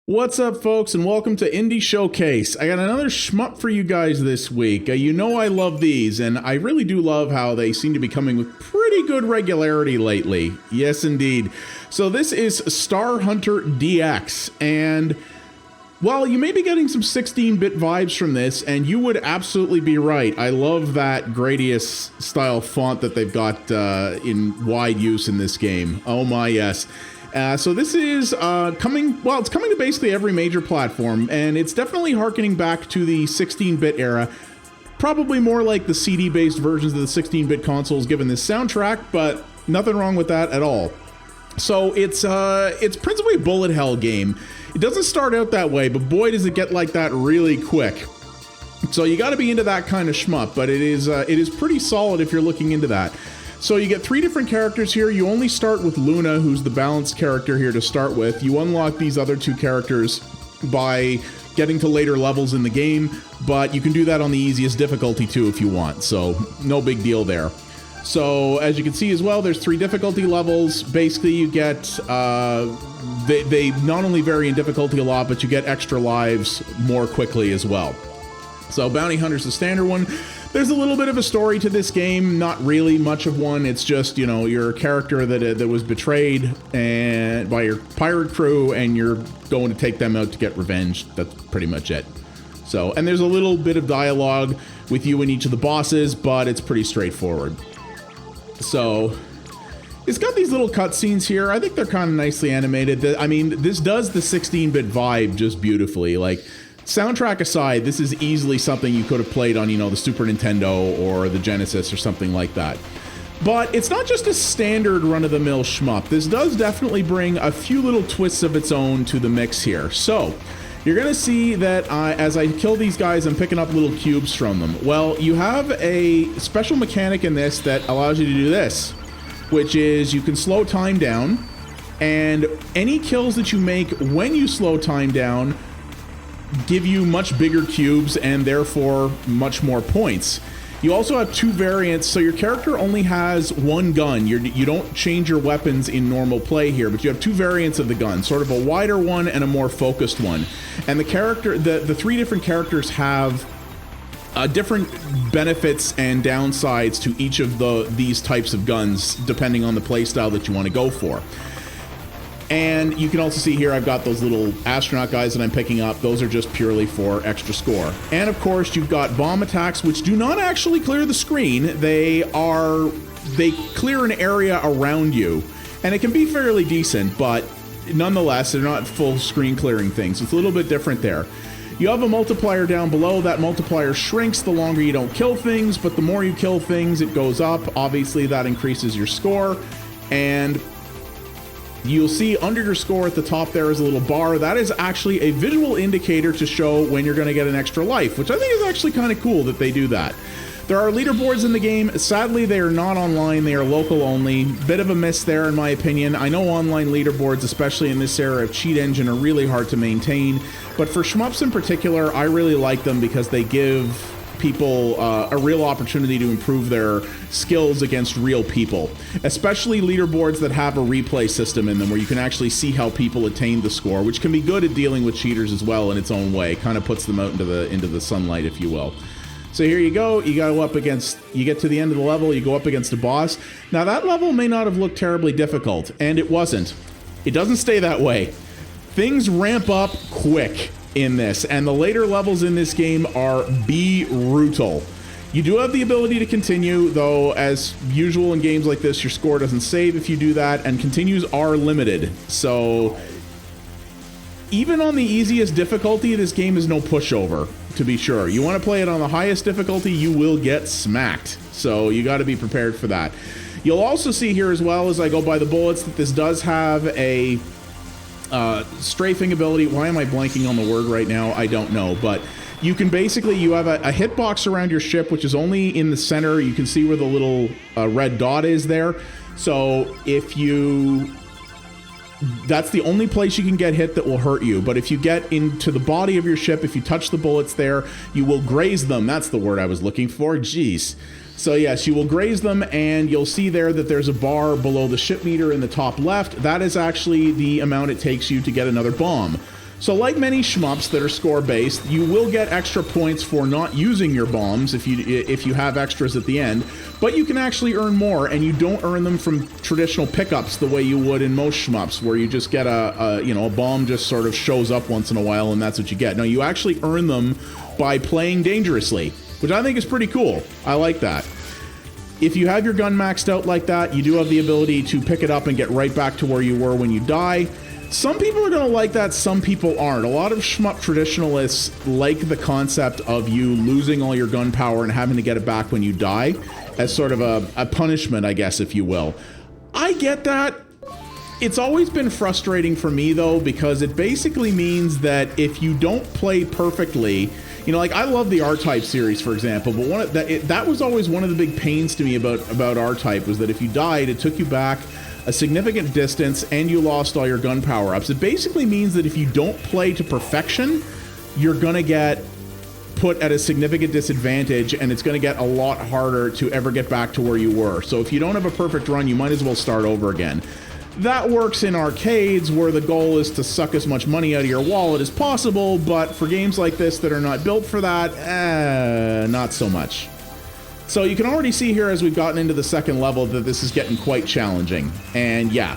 What's up, folks, and welcome to Indie Showcase. I got another shmup for you guys this week. You know I love these, and I really do love how they seem to be coming with pretty good regularity lately. Yes, indeed. So this is Star Hunter DX, and while you may be getting some 16-bit vibes from this, and you would absolutely be right. I love that Gradius style font that they've got in wide use in this game. Oh my, yes. So this is coming to basically every major platform, and it's definitely harkening back to the 16-bit era. Probably more like the CD-based versions of the 16-bit consoles given this soundtrack, but nothing wrong with that at all. So it's principally a bullet hell game. It doesn't start out that way, but boy does it get like that really quick. So you got to be into that kind of shmup, but it is pretty solid if you're looking into that. So you get 3 different characters here. You only start with Luna, who's the balanced character here to start with. You unlock these other 2 characters by getting to later levels in the game, but you can do that on the easiest difficulty too if you want, so no big deal there. So as you can see as well, there's 3 difficulty levels. Basically you get, they not only vary in difficulty a lot, but you get extra lives more quickly as well. So Bounty Hunter's the standard one. There's a little bit of a story to this game, not really much of one. It's just, you know, you're a character that was betrayed and by your pirate crew, and you're going to take them out to get revenge. That's pretty much it. So, and there's a little bit of dialogue with you and each of the bosses, but it's pretty straightforward. So, it's got these little cutscenes here. I think they're kind of nicely animated. I mean, this does the 16-bit vibe just beautifully. Like, soundtrack aside, this is easily something you could have played on, you know, the Super Nintendo or the Genesis or something like that. But it's not just a standard run-of-the-mill shmup. This does definitely bring a few little twists of its own to the mix here. So, you're going to see that as I kill these guys, I'm picking up little cubes from them. Well, you have a special mechanic in this that allows you to do this, which is you can slow time down, and any kills that you make when you slow time down give you much bigger cubes and therefore much more points. You also have 2 variants, so your character only has 1 gun. You don't change your weapons in normal play here, but you have 2 variants of the gun, sort of a wider one and a more focused one. And the 3 different characters have different benefits and downsides to each of these types of guns, depending on the playstyle that you want to go for. And you can also see here I've got those little astronaut guys that I'm picking up. Those are just purely for extra score. And of course you've got bomb attacks, which do not actually clear the screen. They clear an area around you. And it can be fairly decent, but nonetheless, they're not full screen clearing things. It's a little bit different there. You have a multiplier down below. That multiplier shrinks the longer you don't kill things, but the more you kill things, it goes up. Obviously, that increases your score. And you'll see under your score at the top there is a little bar. That is actually a visual indicator to show when you're going to get an extra life, which I think is actually kind of cool that they do that. There are leaderboards in the game. Sadly, they are not online. They are local only. Bit of a miss there, in my opinion. I know online leaderboards, especially in this era of cheat engine, are really hard to maintain. But for shmups in particular, I really like them because they give people a real opportunity to improve their skills against real people, especially leaderboards that have a replay system in them where you can actually see how people attain the score, which can be good at dealing with cheaters as well in its own way. Kind of puts them out into the sunlight, if you will. So here you go. You get to the end of the level, you go up against a boss. Now that level may not have looked terribly difficult, and it wasn't. It doesn't stay that way. Things ramp up quick in this, and the later levels in this game are brutal. You do have the ability to continue, though as usual in games like this, your score doesn't save if you do that, and continues are limited. So even on the easiest difficulty, this game is no pushover, to be sure. You want to play it on the highest difficulty, you will get smacked. So you got to be prepared for that. You'll also see here as well as I go by the bullets that this does have a strafing ability. Why am I blanking on the word right now? I don't know, but you can basically, you have a hitbox around your ship, which is only in the center. You can see where the little red dot is there. So that's the only place you can get hit that will hurt you. But if you get into the body of your ship, if you touch the bullets there, you will graze them. That's the word I was looking for. Jeez. So yes, you will graze them, and you'll see there that there's a bar below the ship meter in the top left. That is actually the amount it takes you to get another bomb. So like many shmups that are score-based, you will get extra points for not using your bombs if you have extras at the end, but you can actually earn more, and you don't earn them from traditional pickups the way you would in most shmups, where you just get a bomb just sort of shows up once in a while and that's what you get. No, you actually earn them by playing dangerously, which I think is pretty cool. I like that. If you have your gun maxed out like that, you do have the ability to pick it up and get right back to where you were when you die. Some people are going to like that, some people aren't. A lot of shmup traditionalists like the concept of you losing all your gun power and having to get it back when you die as sort of a punishment, I guess, if you will. I get that. It's always been frustrating for me, though, because it basically means that if you don't play perfectly, you know, like I love the R-Type series, for example, but that was always one of the big pains to me about R-Type, was that if you died, it took you back a significant distance and you lost all your gun power-ups. It basically means that if you don't play to perfection, you're gonna get put at a significant disadvantage, and it's gonna get a lot harder to ever get back to where you were. So if you don't have a perfect run, you might as well start over again. That works in arcades, where the goal is to suck as much money out of your wallet as possible, but for games like this that are not built for that, not so much. So you can already see here as we've gotten into the second level that this is getting quite challenging. And yeah,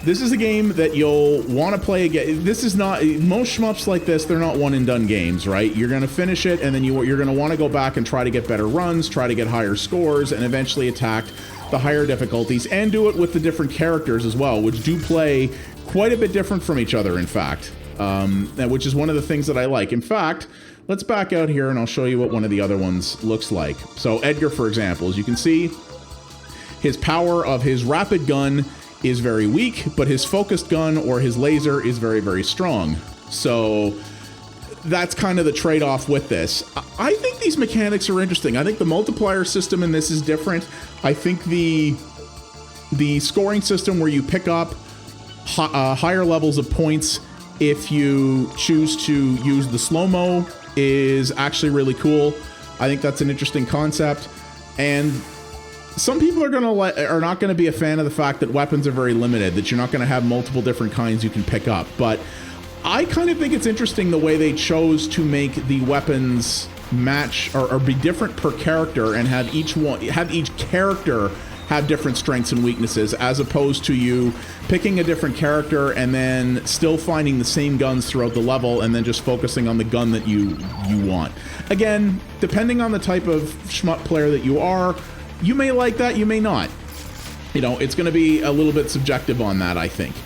this is a game that you'll want to play again. This is not, most shmups like this, they're not one and done games, right? You're going to finish it, and then you're going to want to go back and try to get better runs, try to get higher scores, and eventually attack the higher difficulties, and do it with the different characters as well, which do play quite a bit different from each other, in fact, which is one of the things that I like. In fact, let's back out here and I'll show you what one of the other ones looks like. So Edgar, for example, as you can see, his power of his rapid gun is very weak, but his focused gun or his laser is very, very strong. So that's kind of the trade-off with this. I think these mechanics are interesting. I think the multiplier system in this is different. I think the scoring system where you pick up higher levels of points if you choose to use the slow-mo is actually really cool. I think that's an interesting concept. And some people are not going to be a fan of the fact that weapons are very limited, that you're not going to have multiple different kinds you can pick up. But I kind of think it's interesting the way they chose to make the weapons match or be different per character, and have each character have different strengths and weaknesses, as opposed to you picking a different character and then still finding the same guns throughout the level and then just focusing on the gun that you want. Again, depending on the type of shmup player that you are, you may like that, you may not. You know, it's going to be a little bit subjective on that, I think.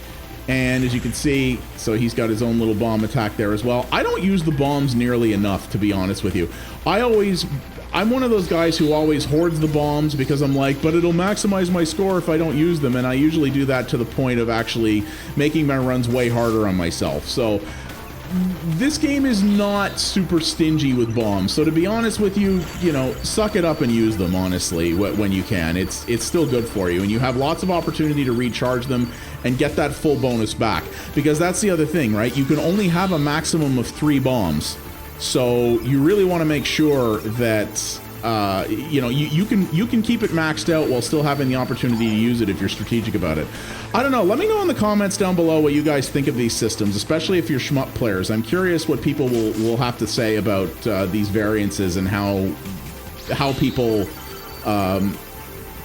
And as you can see, so he's got his own little bomb attack there as well. I don't use the bombs nearly enough, to be honest with you. I'm one of those guys who always hoards the bombs because I'm like, but it'll maximize my score if I don't use them. And I usually do that to the point of actually making my runs way harder on myself. So this game is not super stingy with bombs. So to be honest with you, you know, suck it up and use them, honestly, when you can. It's still good for you. And you have lots of opportunity to recharge them and get that full bonus back. Because that's the other thing, right? You can only have a maximum of 3 bombs. So you really want to make sure that you know, you can keep it maxed out while still having the opportunity to use it if you're strategic about it. I don't know. Let me know in the comments down below what you guys think of these systems, especially if you're shmup players. I'm curious what people will have to say about these variances and how people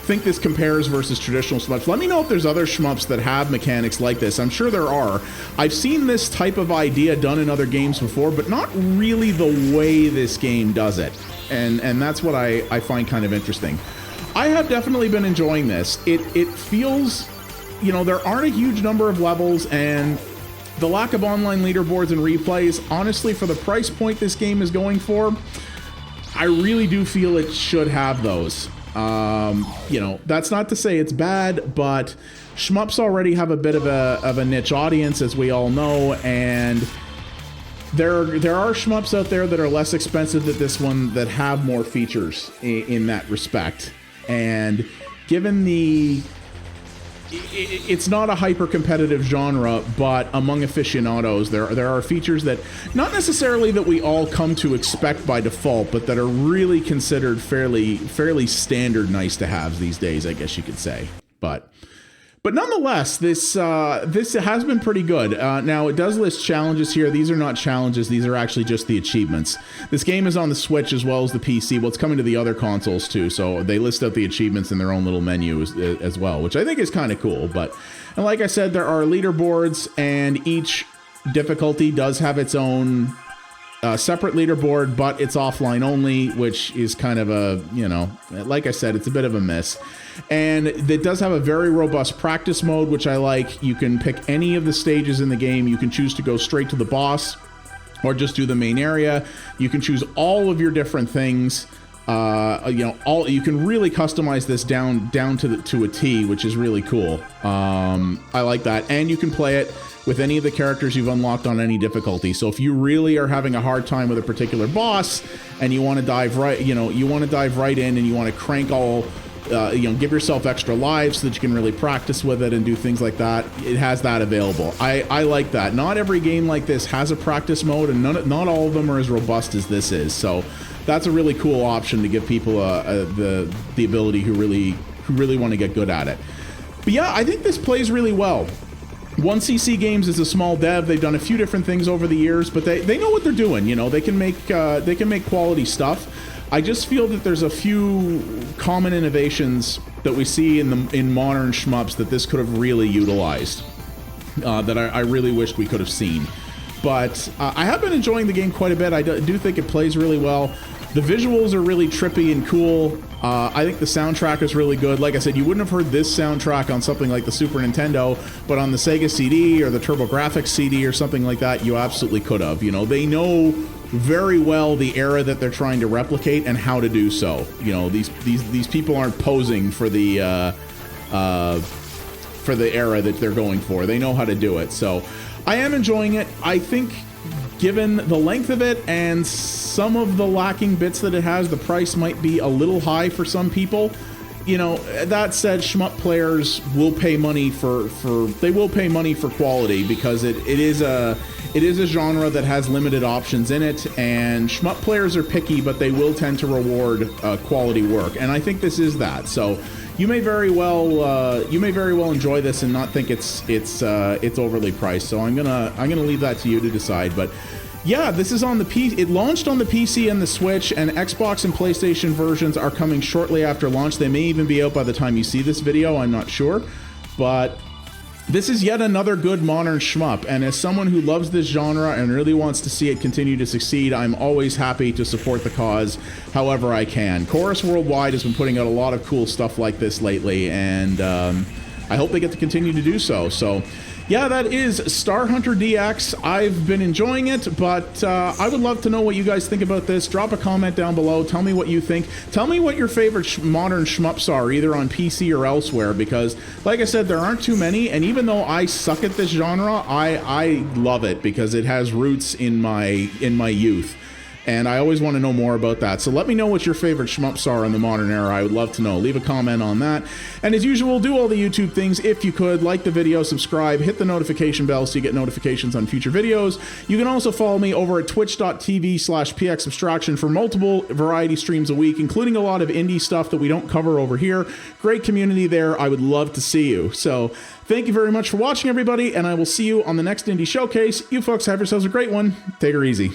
think this compares versus traditional shmups. Let me know if there's other shmups that have mechanics like this. I'm sure there are. I've seen this type of idea done in other games before, but not really the way this game does it. And that's what I find kind of interesting. I have definitely been enjoying this. It feels, you know, there aren't a huge number of levels, and the lack of online leaderboards and replays, honestly, for the price point this game is going for, I really do feel it should have those. You know, that's not to say it's bad, but shmups already have a bit of a niche audience, as we all know, and there are shmups out there that are less expensive than this one that have more features in that respect. And given it's not a hyper-competitive genre, but among aficionados, there are features that, not necessarily that we all come to expect by default, but that are really considered fairly standard nice-to-haves these days, I guess you could say. But But nonetheless, this has been pretty good. Now, it does list challenges here. These are not challenges. These are actually just the achievements. This game is on the Switch as well as the PC. Well, it's coming to the other consoles too, so they list out the achievements in their own little menu as well, which I think is kind of cool. And like I said, there are leaderboards, and each difficulty does have its own separate leaderboard, but it's offline only, which is kind of a, like I said, it's a bit of a miss. And it does have a very robust practice mode, which I like. You can pick any of the stages in the game. You can choose to go straight to the boss or just do the main area. You can choose all of your different things. You can really customize this down to a T, which is really cool. I like that. And you can play it with any of the characters you've unlocked on any difficulty. So if you really are having a hard time with a particular boss and you want to dive right in and you want to crank all, give yourself extra lives so that you can really practice with it and do things like that, it has that available. I like that. Not every game like this has a practice mode, and not all of them are as robust as this is. So that's a really cool option to give people the ability who really want to get good at it. But yeah, I think this plays really well. 1cc Games is a small dev. They've done a few different things over the years, but they know what they're doing. They can make quality stuff. I just feel that there's a few common innovations that we see in modern shmups that this could have really utilized, that I really wished we could have seen. But I have been enjoying the game quite a bit. I do think it plays really well. The visuals are really trippy and cool. I think the soundtrack is really good. Like I said, you wouldn't have heard this soundtrack on something like the Super Nintendo, but on the Sega CD or the TurboGrafx CD or something like that, you absolutely could have. They know very well the era that they're trying to replicate and how to do so. These people aren't posing for the era that they're going for. They know how to do it. So I am enjoying it. I think, given the length of it and some of the lacking bits that it has, the price might be a little high for some people. That said, shmup players will pay money for quality, because it is a genre that has limited options in it, and shmup players are picky, but they will tend to reward quality work, and I think this is that. So you may very well enjoy this and not think it's overly priced. So I'm gonna leave that to you to decide. But yeah, this is on the PC. It launched on the PC and the Switch, and Xbox and PlayStation versions are coming shortly after launch. They may even be out by the time you see this video. I'm not sure, but this is yet another good modern shmup, and as someone who loves this genre and really wants to see it continue to succeed, I'm always happy to support the cause however I can. Chorus Worldwide has been putting out a lot of cool stuff like this lately, and I hope they get to continue to do so. So yeah, that is Star Hunter DX. I've been enjoying it, but I would love to know what you guys think about this. Drop a comment down below. Tell me what you think. Tell me what your favorite modern shmups are, either on PC or elsewhere, because, like I said, there aren't too many, and even though I suck at this genre, I love it because it has roots in my youth. And I always want to know more about that. So let me know what your favorite shmups are in the modern era. I would love to know. Leave a comment on that. And as usual, do all the YouTube things if you could. Like the video, subscribe, hit the notification bell so you get notifications on future videos. You can also follow me over at twitch.tv/pxabstraction for multiple variety streams a week, including a lot of indie stuff that we don't cover over here. Great community there. I would love to see you. So thank you very much for watching, everybody, and I will see you on the next Indie Showcase. You folks have yourselves a great one. Take her easy.